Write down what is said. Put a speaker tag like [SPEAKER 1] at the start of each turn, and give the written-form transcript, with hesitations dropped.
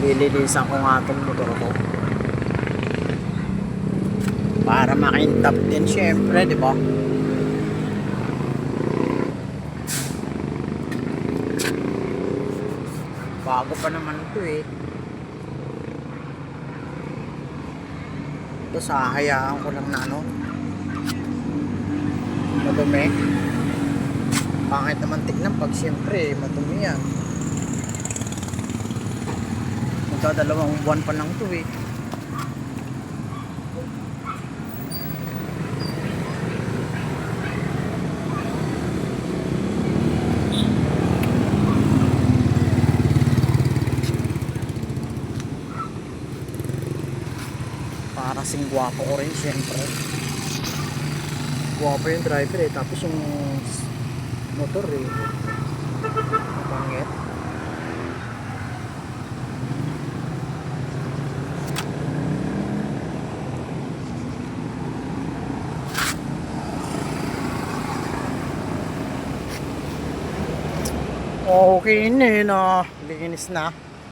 [SPEAKER 1] Lilinisan ko nga itong motor ko para makintap din syempre, di ba? Bago pa naman ito eh. Ito hayaan ko lang na ano, madumi. Pangit naman tignan pag syempre madumi yan. Magdadalawang buwan pa lang ito eh. Para sing gwapo ko rin syempre. Gwapo yung driver eh, tapos yung motor eh pangit. Okay na, linis na.